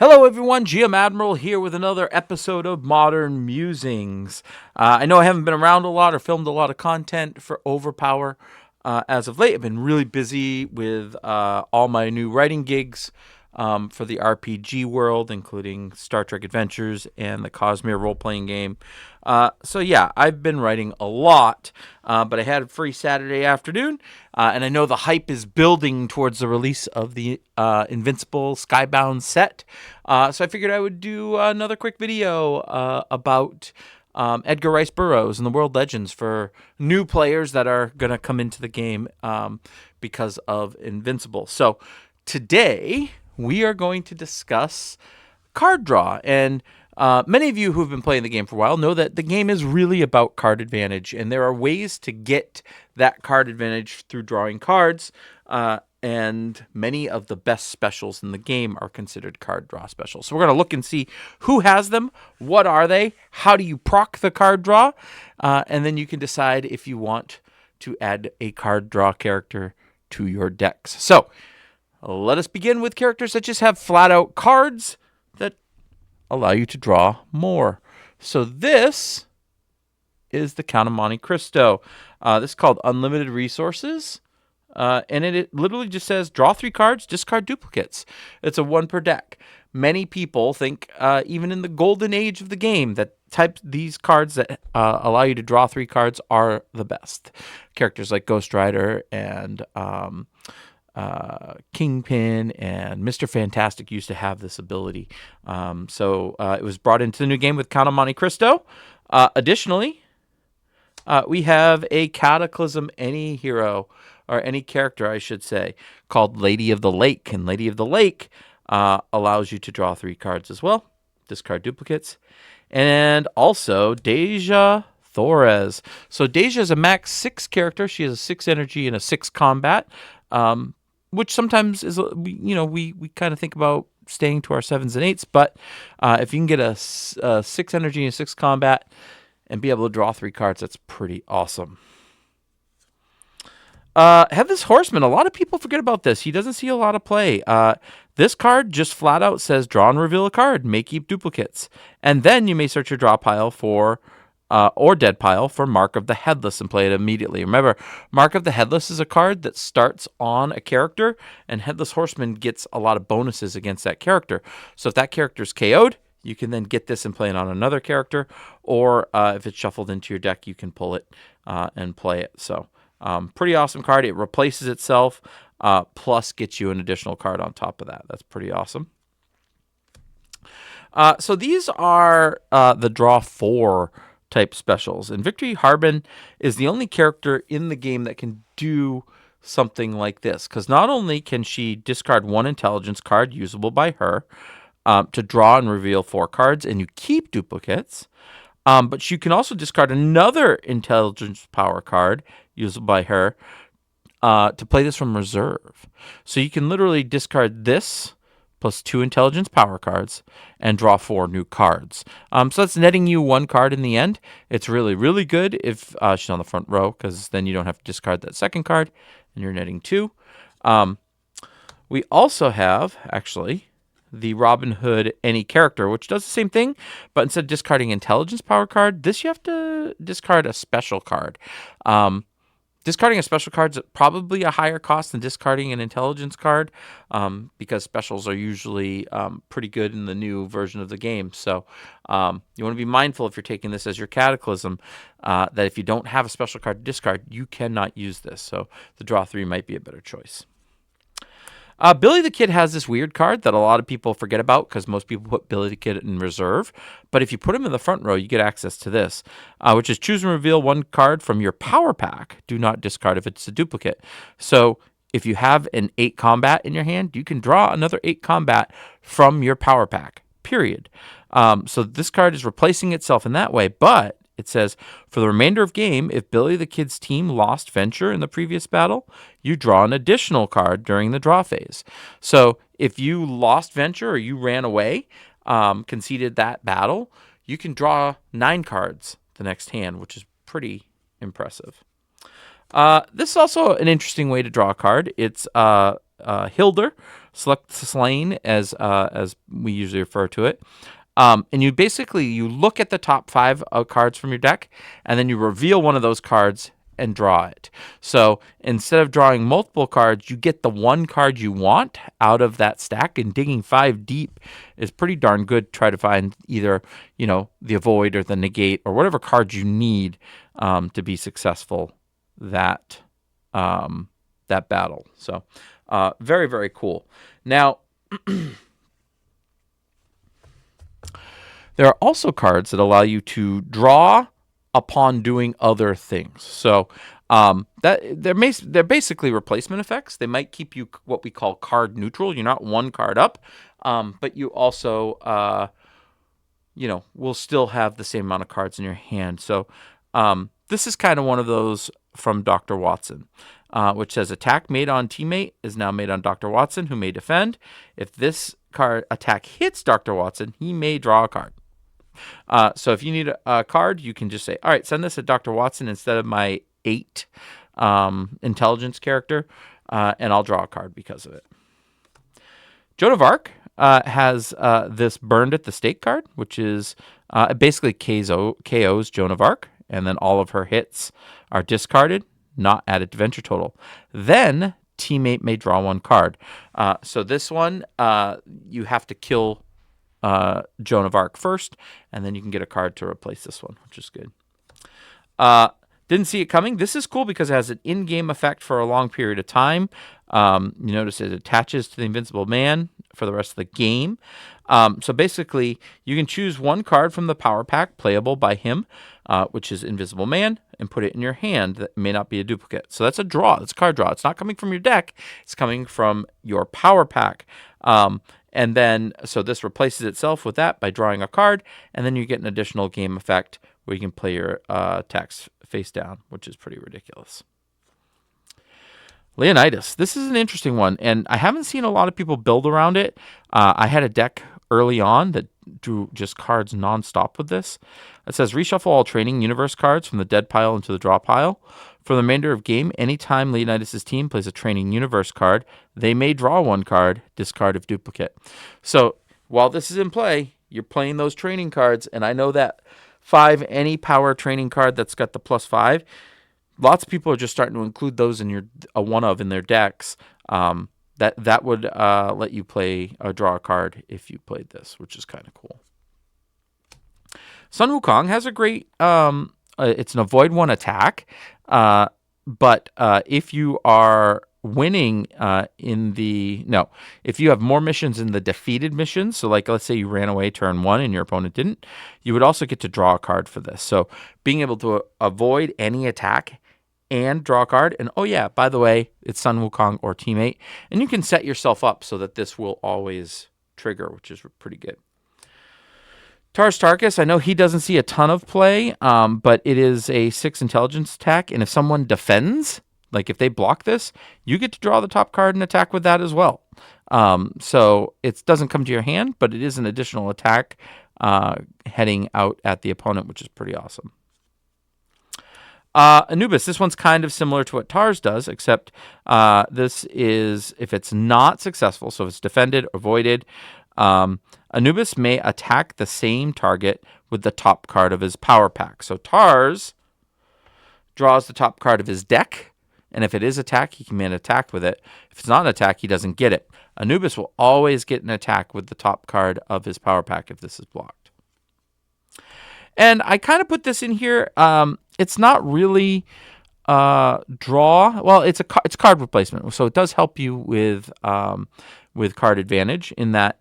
Hello everyone, GM Admiral here with another episode of Modern Musings. I know I haven't been around a lot or filmed a lot of content for OverPower as of late. I've been really busy with all my new writing gigs for the RPG world, including Star Trek Adventures and the Cosmere role-playing game. So yeah, I've been writing a lot, but I had a free Saturday afternoon, and I know the hype is building towards the release of the Invincible Skybound set. So I figured I would do another quick video about Edgar Rice Burroughs and the World Legends for new players that are going to come into the game because of Invincible. So today we are going to discuss card draw. And many of you who have been playing the game for a while know that the game is really about card advantage. And there are ways to get that card advantage through drawing cards. And many of the best specials in the game are considered card draw specials. So we're going to look and see who has them, what are they, how do you proc the card draw, and then you can decide if you want to add a card draw character to your decks. So let us begin with characters that just have flat out cards that allow you to draw more. So this is the Count of Monte Cristo. This is called Unlimited Resources. And it literally just says draw 3 cards, discard duplicates. It's a 1 per deck. Many people think, even in the golden age of the game, that these cards that allow you to draw 3 cards are the best. Characters like Ghost Rider and Kingpin and Mr. Fantastic used to have this ability. So it was brought into the new game with Count of Monte Cristo. Additionally, we have a Cataclysm any hero, or any character, I should say, called Lady of the Lake. And Lady of the Lake allows you to draw 3 cards as well, discard duplicates. And also Deja Torres. So Deja is a max 6 character. She has a 6 energy and a 6 combat, which sometimes is, we kind of think about staying to our 7s and 8s. But if you can get a 6 energy and a 6 combat and be able to draw 3 cards, that's pretty awesome. Headless Horseman. A lot of people forget about this. He doesn't see a lot of play. This card just flat out says draw and reveal a card. May keep duplicates. And then you may search your draw pile for, or dead pile for Mark of the Headless and play it immediately. Remember, Mark of the Headless is a card that starts on a character, and Headless Horseman gets a lot of bonuses against that character. So if that character's KO'd, you can then get this and play it on another character, or if it's shuffled into your deck, you can pull it and play it. So pretty awesome card. It replaces itself, plus gets you an additional card on top of that. That's pretty awesome. So these are the draw 4 type specials. And Victory Harbin is the only character in the game that can do something like this. Because not only can she discard 1 intelligence card usable by her to draw and reveal 4 cards, and you keep duplicates, but you can also discard another intelligence power card usable by her to play this from reserve. So you can literally discard this plus 2 intelligence power cards and draw 4 new cards. So that's netting you 1 card in the end. It's really, really good if she's on the front row, because then you don't have to discard that second card and you're netting 2. We also have, actually, the Robin Hood any character, which does the same thing, but instead of discarding intelligence power card, this you have to discard a special card. Discarding a special card is probably a higher cost than discarding an intelligence card, because specials are usually pretty good in the new version of the game. So you want to be mindful if you're taking this as your Cataclysm, that if you don't have a special card to discard, you cannot use this. So the draw 3 might be a better choice. Billy the Kid has this weird card that a lot of people forget about, because most people put Billy the Kid in reserve. But if you put him in the front row, you get access to this, which is choose and reveal 1 card from your power pack. Do not discard if it's a duplicate. So if you have an 8 combat in your hand, you can draw another 8 combat from your power pack, period. So this card is replacing itself in that way, but it says, for the remainder of game, if Billy the Kid's team lost Venture in the previous battle, you draw an additional card during the draw phase. So if you lost Venture or you ran away, conceded that battle, you can draw 9 cards the next hand, which is pretty impressive. This is also an interesting way to draw a card. It's Hilder. select slain as we usually refer to it. And you look at the top 5 cards from your deck, and then you reveal one of those cards and draw it. So instead of drawing multiple cards, you get the one card you want out of that stack, and digging 5 deep is pretty darn good to try to find either, the avoid or the negate or whatever card you need to be successful that battle. So very, very cool. Now, there are also cards that allow you to draw upon doing other things. So they're basically replacement effects. They might keep you what we call card neutral. You're not one card up, but you also will still have the same amount of cards in your hand. So this is kind of one of those from Dr. Watson, which says attack made on teammate is now made on Dr. Watson, who may defend. If this card attack hits Dr. Watson, he may draw a card. So if you need a card, you can just say, all right, send this to Dr. Watson instead of my 8 intelligence character, and I'll draw a card because of it. Joan of Arc has this burned at the stake card, which is basically KOs Joan of Arc, and then all of her hits are discarded, not added to venture total. Then teammate may draw 1 card. So this one, you have to kill Joan of Arc first, and then you can get a card to replace this one, which is good. Didn't see it coming. This is cool because it has an in-game effect for a long period of time. You notice it attaches to the Invincible Man for the rest of the game. So basically, you can choose 1 card from the power pack playable by him, which is Invisible Man, and put it in your hand that may not be a duplicate. So that's a draw. It's a card draw. It's not coming from your deck. It's coming from your power pack. And then, so this replaces itself with that by drawing a card, and then you get an additional game effect where you can play your attacks face down, which is pretty ridiculous. Leonidas. This is an interesting one, and I haven't seen a lot of people build around it. I had a deck early on that drew just cards nonstop with this. It says reshuffle all training universe cards from the dead pile into the draw pile. For the remainder of game, anytime Leonidas' team plays a training universe card, they may draw 1 card, discard if duplicate. So while this is in play, you're playing those training cards, and I know that 5 any power training card that's got the +5, lots of people are just starting to include those in in their decks. That would let you play or draw a card if you played this, which is kind of cool. Sun Wukong has a great it's an avoid 1 attack, but if you are winning if you have more missions in the defeated missions, so like let's say you ran away turn 1 and your opponent didn't, you would also get to draw a card for this. So being able to avoid any attack and draw a card, and oh yeah, by the way, it's Sun Wukong or teammate, and you can set yourself up so that this will always trigger, which is pretty good. Tars Tarkas, I know he doesn't see a ton of play, but it is a 6 intelligence attack, and if someone defends, like if they block this, you get to draw the top card and attack with that as well. So it doesn't come to your hand, but it is an additional attack heading out at the opponent, which is pretty awesome. Anubis, this one's kind of similar to what Tars does, except this is if it's not successful, so if it's defended, avoided, Anubis may attack the same target with the top card of his power pack. So Tars draws the top card of his deck, and if it is attack, he can make an attack with it. If it's not an attack, he doesn't get it. Anubis will always get an attack with the top card of his power pack if this is blocked. And I kind of put this in here. It's not really draw. Well, it's card replacement, so it does help you with card advantage in that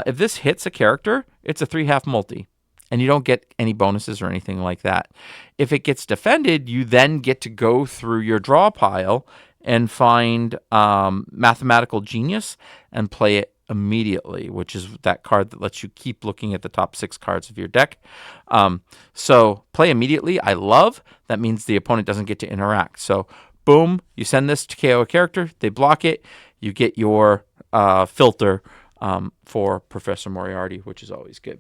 if this hits a character, it's a 3/2 multi, and you don't get any bonuses or anything like that. If it gets defended, you then get to go through your draw pile and find Mathematical Genius and play it immediately, which is that card that lets you keep looking at the top 6 cards of your deck. So play immediately, I love. That means the opponent doesn't get to interact. So boom, you send this to KO a character, they block it, you get your filter for Professor Moriarty, which is always good.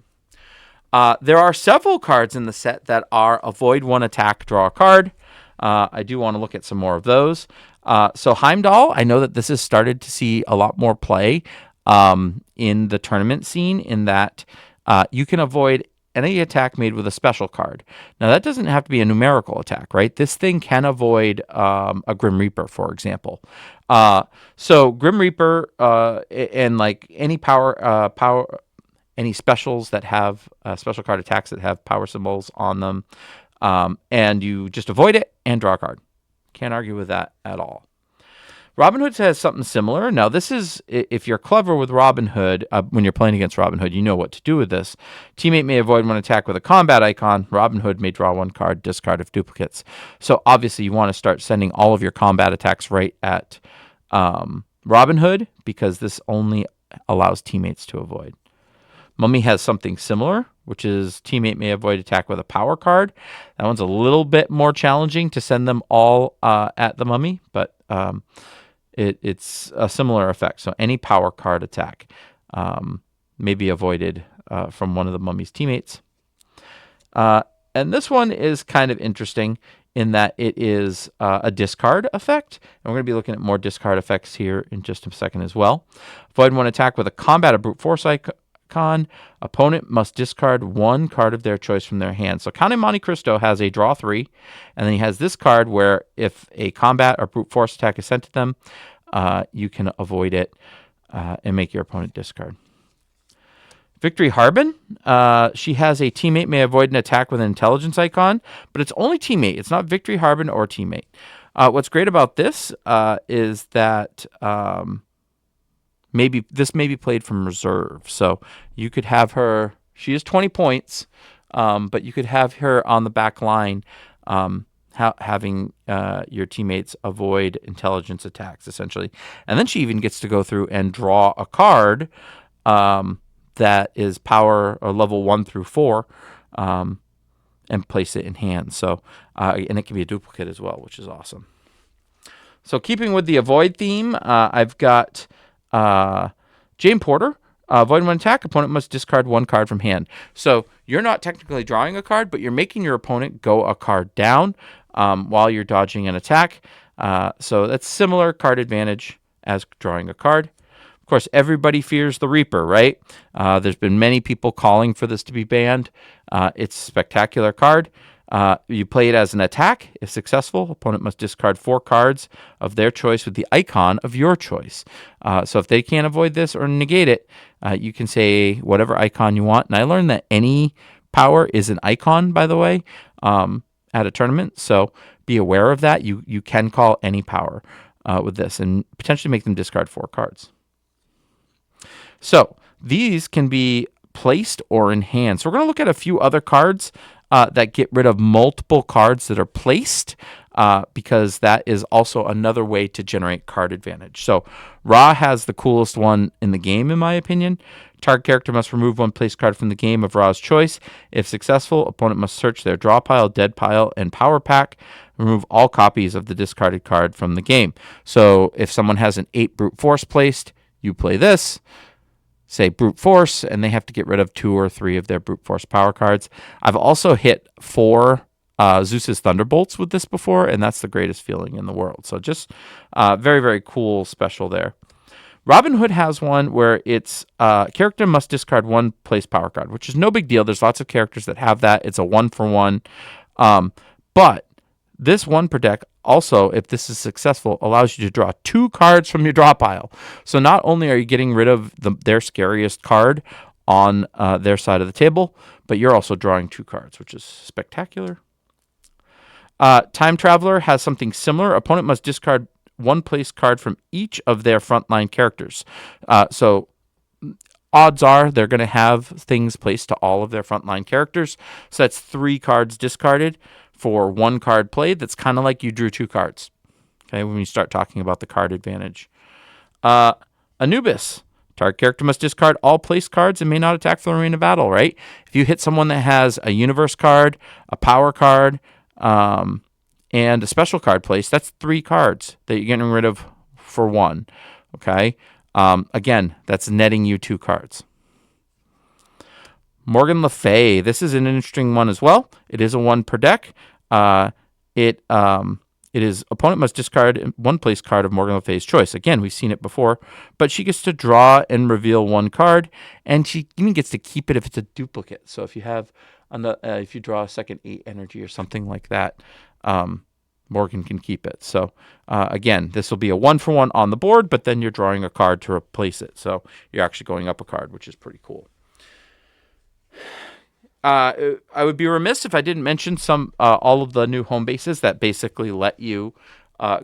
There are several cards in the set that are avoid 1 attack, draw a card. I do want to look at some more of those. So Heimdall, I know that this has started to see a lot more play in the tournament scene, in that you can avoid any attack made with a special card. Now, that doesn't have to be a numerical attack, right? This thing can avoid a Grim Reaper, for example. So Grim Reaper and like any any specials that have special card attacks that have power symbols on them, and you just avoid it and draw a card. Can't argue with that at all. Robin Hood has something similar. Now, this is, if you're clever with Robin Hood, when you're playing against Robin Hood, you know what to do with this. Teammate may avoid one attack with a combat icon. Robin Hood may draw one card, discard of duplicates. So obviously you want to start sending all of your combat attacks right at Robin Hood, because this only allows teammates to avoid. Mummy has something similar, which is teammate may avoid attack with a power card. That one's a little bit more challenging to send them all at the Mummy, but it's a similar effect. So any power card attack may be avoided from one of the Mummy's teammates. And this one is kind of interesting in that it is a discard effect. And we're going to be looking at more discard effects here in just a second as well. Avoid one attack with a combat or brute force icon. Opponent must discard one card of their choice from their hand. So Count of Monte Cristo has a draw 3, and then he has this card where if a combat or brute force attack is sent to them, you can avoid it and make your opponent discard. Victory Harbin, she has a teammate may avoid an attack with an intelligence icon, but it's only teammate. It's not Victory Harbin or teammate. What's great about this is that this may be played from reserve. So you could have her, she is 20 points, but you could have her on the back line having your teammates avoid intelligence attacks, essentially. And then she even gets to go through and draw a card that is power or level 1 through 4 and place it in hand. So, and it can be a duplicate as well, which is awesome. So keeping with the avoid theme, I've got Jane Porter. Avoid one attack. Opponent must discard one card from hand. So you're not technically drawing a card, but you're making your opponent go a card down while you're dodging an attack. So that's similar card advantage as drawing a card. Of course, everybody fears the Reaper, right? There's been many people calling for this to be banned. It's a spectacular card. You play it as an attack. If successful, opponent must discard 4 cards of their choice with the icon of your choice. So if they can't avoid this or negate it, you can say whatever icon you want. And I learned that any power is an icon, by the way, at a tournament. So be aware of that. You can call any power with this and potentially make them discard 4 cards. So these can be placed or in hand. So we're going to look at a few other cards that get rid of multiple cards that are placed, because that is also another way to generate card advantage. So Ra has the coolest one in the game, in my opinion. Target character must remove one placed card from the game of Ra's choice. If successful, opponent must search their draw pile, dead pile, and power pack. Remove all copies of the discarded card from the game. So if someone has an 8 brute force placed, you play this. Say brute force, and they have to get rid of 2 or 3 of their brute force power cards. I've also hit 4 Zeus's Thunderbolts with this before, and that's the greatest feeling in the world. So just very, very cool special there. Robin Hood has one where it's character must discard 1 place power card, which is no big deal. There's lots of characters that have that. It's a 1-for-1. But this 1 per deck also, if this is successful, allows you to draw 2 cards from your draw pile. So not only are you getting rid of their scariest card on their side of the table, but you're also drawing 2 cards, which is spectacular. Time Traveler has something similar. Opponent must discard 1 place card from each of their frontline characters. So odds are they're going to have things placed to all of their frontline characters. So that's 3 cards discarded for 1 card played. That's kind of like you drew 2 cards. Okay, when you start talking about the card advantage. Anubis. Target character must discard all placed cards and may not attack for the remainder of battle, right? If you hit someone that has a universe card, a power card, and a special card placed, that's 3 cards that you're getting rid of for 1. Okay? Again, that's netting you 2 cards. Morgan Le Fay. This is an interesting one as well. It is a 1 per deck. it is opponent must discard one place card of Morgan Le Fay's choice. Again, we've seen it before, but she gets to draw and reveal one card, and she even gets to keep it if it's a duplicate. So if you have if you draw a second 8 energy or something like that, Morgan can keep it. So again, this will be a 1-for-1 on the board, but then you're drawing a card to replace it. So you're actually going up a card, which is pretty cool. I would be remiss if I didn't mention all of the new home bases that basically let you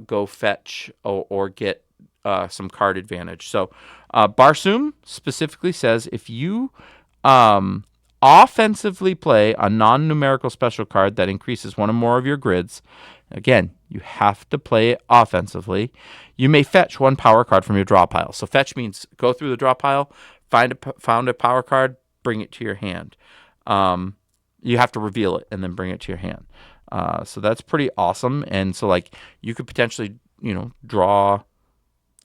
go fetch or get some card advantage. So Barsoom specifically says if you offensively play a non-numerical special card that increases one or more of your grids, again, you have to play it offensively, you may fetch one power card from your draw pile. So fetch means go through the draw pile, found a power card, bring it to your hand. You have to reveal it and then bring it to your hand. So that's pretty awesome. And so like you could potentially, draw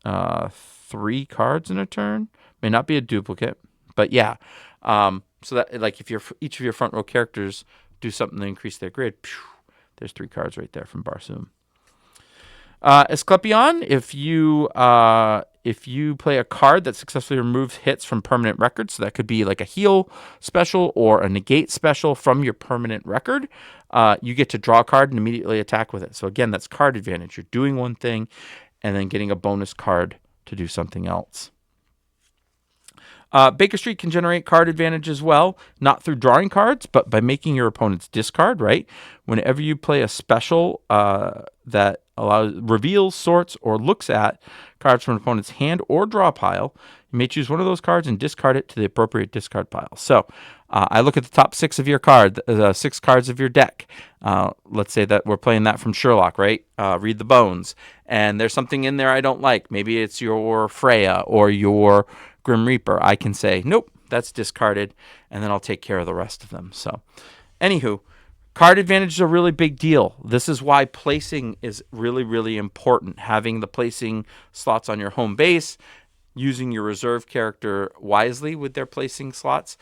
3 cards in a turn. May not be a duplicate, but yeah. So that like if each of your front row characters do something to increase their grid, there's 3 cards right there from Barsoom. Asclepion, if you play a card that successfully removes hits from permanent records, so that could be like a heal special or a negate special from your permanent record, you get to draw a card and immediately attack with it. So again, that's card advantage. You're doing one thing and then getting a bonus card to do something else. Baker Street can generate card advantage as well, not through drawing cards, but by making your opponent's discard, right? Whenever you play a special that reveals, sorts, or looks at cards from an opponent's hand or draw pile, you may choose one of those cards and discard it to the appropriate discard pile. So I look at the top 6 of your 6 cards of your deck. Let's say that we're playing that from Sherlock, right? Read the Bones. And there's something in there I don't like. Maybe it's your Freya or your Grim Reaper. I can say, nope, that's discarded, and then I'll take care of the rest of them. So, anywho, card advantage is a really big deal. This is why placing is really, really important. Having the placing slots on your home base, using your reserve character wisely with their placing slots.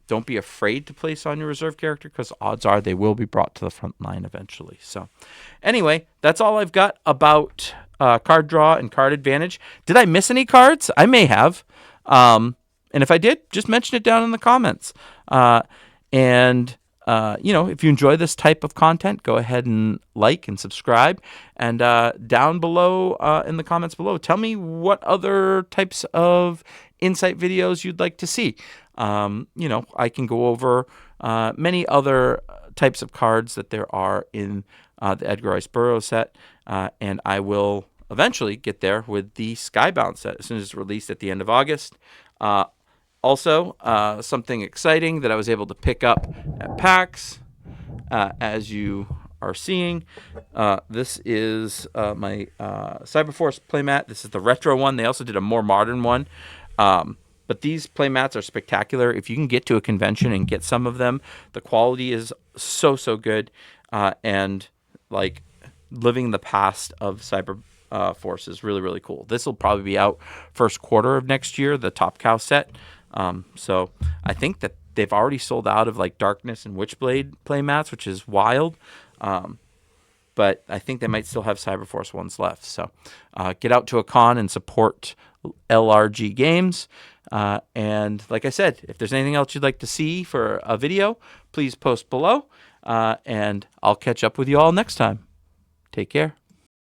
Don't be afraid to place on your reserve character because odds are they will be brought to the front line eventually. So, anyway, that's all I've got about card draw and card advantage. Did I miss any cards? I may have. And if I did, just mention it down in the comments. If you enjoy this type of content, go ahead and like and subscribe. And down below in the comments below, tell me what other types of insight videos you'd like to see. I can go over many other types of cards that there are in the Edgar Rice Burroughs set, and I will eventually get there with the Skybound set as soon as it's released at the end of August. Also, something exciting that I was able to pick up at PAX, as you are seeing. This is my Cyberforce playmat. This is the retro one. They also did a more modern one. But these playmats are spectacular. If you can get to a convention and get some of them, the quality is so good. And like living the past of Cyberforce is really, really cool. This will probably be out first quarter of next year, the Top Cow set. So I think that they've already sold out of like Darkness and Witchblade playmats, which is wild. But I think they might still have Cyberforce ones left. So get out to a con and support LRG Games. And like I said, if there's anything else you'd like to see for a video, please post below. And I'll catch up with you all next time. Take care.